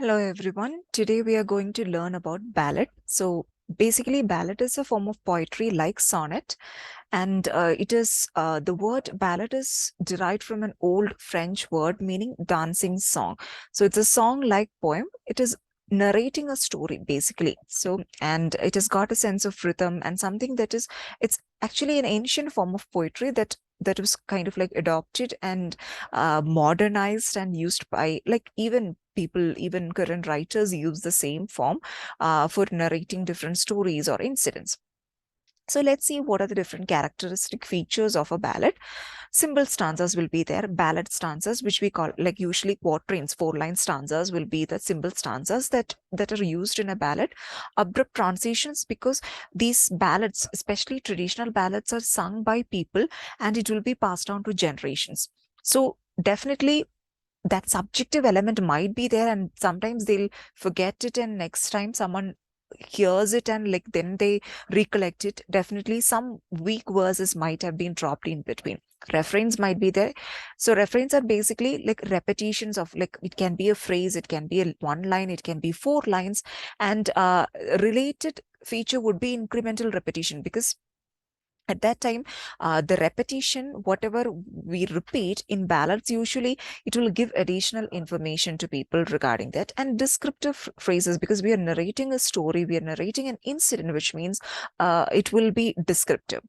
Hello everyone. Today we are going to learn about ballad. So basically, ballad is a form of poetry like sonnet, and the word ballad is derived from an old French word meaning dancing song. So it's a song-like poem. It is narrating a story basically. And it has got a sense of rhythm and something it's actually an ancient form of poetry that was kind of like adopted and modernized and used by like even people, even current writers use the same form for narrating different stories or incidents. So let's see what are the different characteristic features of a ballad. Simple stanzas will be there. Ballad stanzas, which we call like usually quatrains, four-line stanzas will be the simple stanzas that are used in a ballad. Abrupt transitions, because these ballads, especially traditional ballads, are sung by people and it will be passed on to generations. So definitely that subjective element might be there, and sometimes they'll forget it and next time someone hears it and like then they recollect it. Definitely some weak verses might have been dropped in between. Refrains might be there. So refrains are basically like repetitions of, like, it can be a phrase, it can be a one line, it can be four lines. And related feature would be incremental repetition, because at that time the repetition, whatever we repeat in ballads, usually it will give additional information to people regarding that. And descriptive phrases, because we are narrating a story, we are narrating an incident, which means it will be descriptive.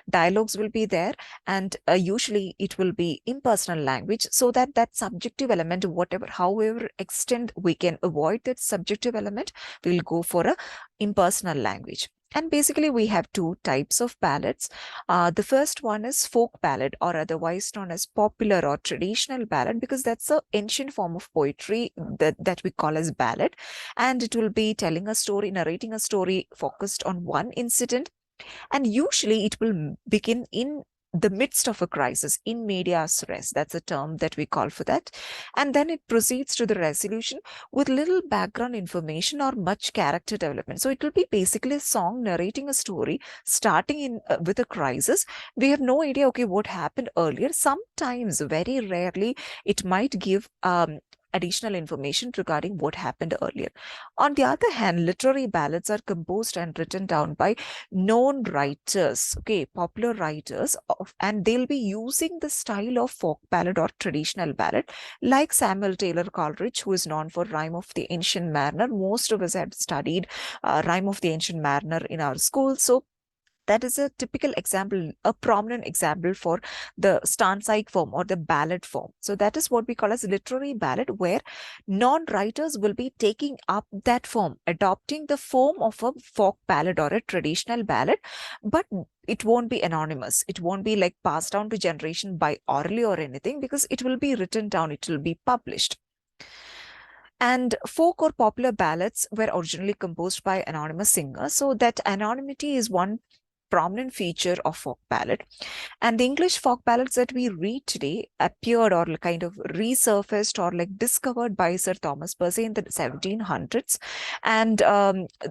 Dialogues will be there, and usually it will be impersonal language, so that that subjective element, whatever however extent we can avoid that subjective element, we'll go for a impersonal language. And basically, we have two types of ballads. The first one is folk ballad, or otherwise known as popular or traditional ballad, because that's an ancient form of poetry that we call as ballad. And it will be telling a story, narrating a story focused on one incident, and usually it will begin in the midst of a crisis, in medias res. That's a term that we call for that. And then it proceeds to the resolution with little background information or much character development. So it will be basically a song narrating a story starting in with a crisis. We have no idea, okay, what happened earlier. Sometimes, very rarely, it might give additional information regarding what happened earlier. On the other hand, literary ballads are composed and written down by known writers, okay, popular writers, and they'll be using the style of folk ballad or traditional ballad, like Samuel Taylor Coleridge, who is known for Rhyme of the Ancient Mariner. Most of us have studied Rhyme of the Ancient Mariner in our school. So that is a typical example, a prominent example for the stanzaic form or the ballad form. So that is what we call as literary ballad, where non-writers will be taking up that form, adopting the form of a folk ballad or a traditional ballad, but it won't be anonymous. It won't be like passed down to generation by orally or anything, because it will be written down, it will be published. And folk or popular ballads were originally composed by anonymous singers. So that anonymity is one prominent feature of folk ballad. And the English folk ballads that we read today appeared or kind of resurfaced or like discovered by Sir Thomas Percy in the 1700s. And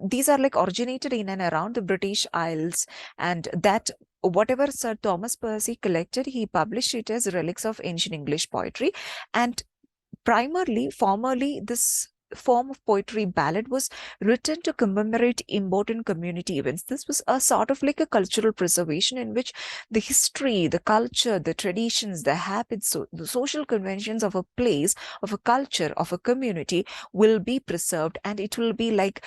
these are like originated in and around the British Isles. And that whatever Sir Thomas Percy collected, he published it as relics of ancient English poetry. And formerly, this form of poetry, ballad, was written to commemorate important community events. This was a sort of like a cultural preservation in which the history, the culture, the traditions, the habits, the social conventions of a place, of a culture, of a community will be preserved, and it will be like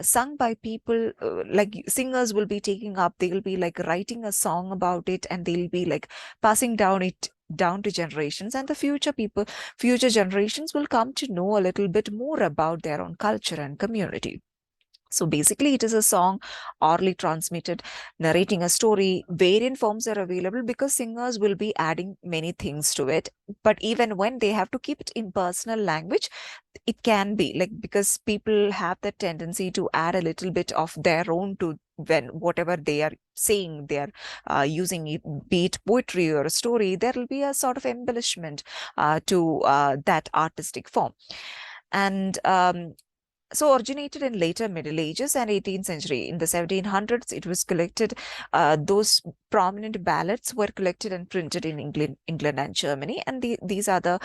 sung by people, like singers will be taking up, they'll be like writing a song about it, and they'll be like passing down to generations, and the future generations will come to know a little bit more about their own culture and community. So basically, it is a song orally transmitted, narrating a story. Variant forms are available because singers will be adding many things to it. But even when they have to keep it in personal language, it can be like, because people have that tendency to add a little bit of their own to when whatever they are saying, they are using it, be it poetry or a story, there will be a sort of embellishment to that artistic form. And so originated in later Middle Ages and 18th century. In the 1700s, it was collected. Those prominent ballads were collected and printed in England and Germany, and these are the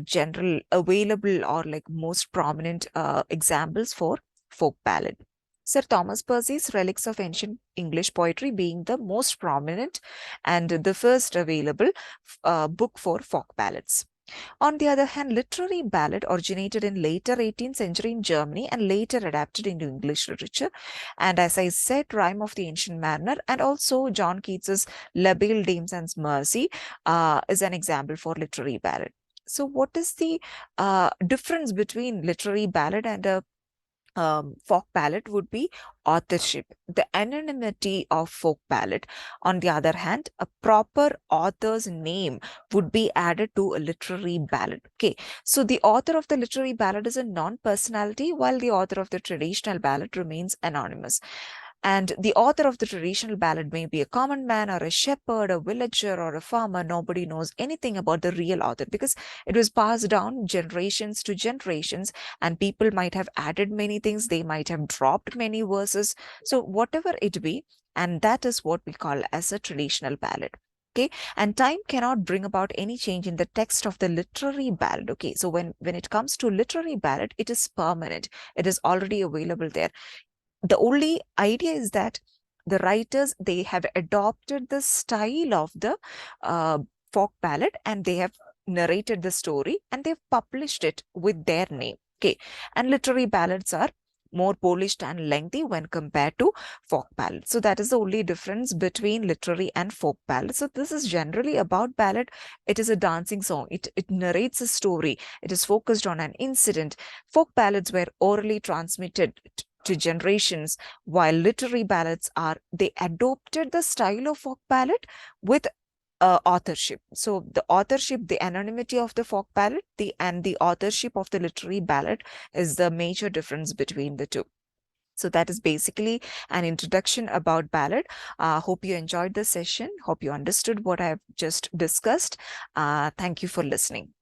general available or like most prominent examples for folk ballad. Sir Thomas Percy's Relics of Ancient English Poetry being the most prominent and the first available book for folk ballads. On the other hand, literary ballad originated in later 18th century in Germany and later adapted into English literature. And as I said, Rhyme of the Ancient Mariner and also John Keats's La Belle Dames and Mercy is an example for literary ballad. So what is the difference between literary ballad and a folk ballad would be authorship, the anonymity of folk ballad. On the other hand, a proper author's name would be added to a literary ballad. Okay, so the author of the literary ballad is a non-personality, while the author of the traditional ballad remains anonymous. And the author of the traditional ballad may be a common man or a shepherd, a villager, or a farmer. Nobody knows anything about the real author because it was passed down generations to generations, and people might have added many things. They might have dropped many verses. So, whatever it be, and that is what we call as a traditional ballad. Okay, and time cannot bring about any change in the text of the literary ballad. Okay, so when it comes to literary ballad, it is permanent. It is already available there. The only idea is that the writers, they have adopted the style of the uh, folk ballad, and they have narrated the story and they've published it with their name. Okay, and literary ballads are more polished and lengthy when compared to folk ballads. So that is the only difference between literary and folk ballad. So this is generally about ballad. It is a dancing song. It narrates a story. It is focused on an incident. Folk ballads were orally transmitted to generations, while literary ballads are, they adopted the style of folk ballad with authorship. So the authorship, the anonymity of the folk ballad, the authorship of the literary ballad is the major difference between the two. So that is basically an introduction about ballad. Hope you enjoyed the session. Hope you understood what I've just discussed. Thank you for listening.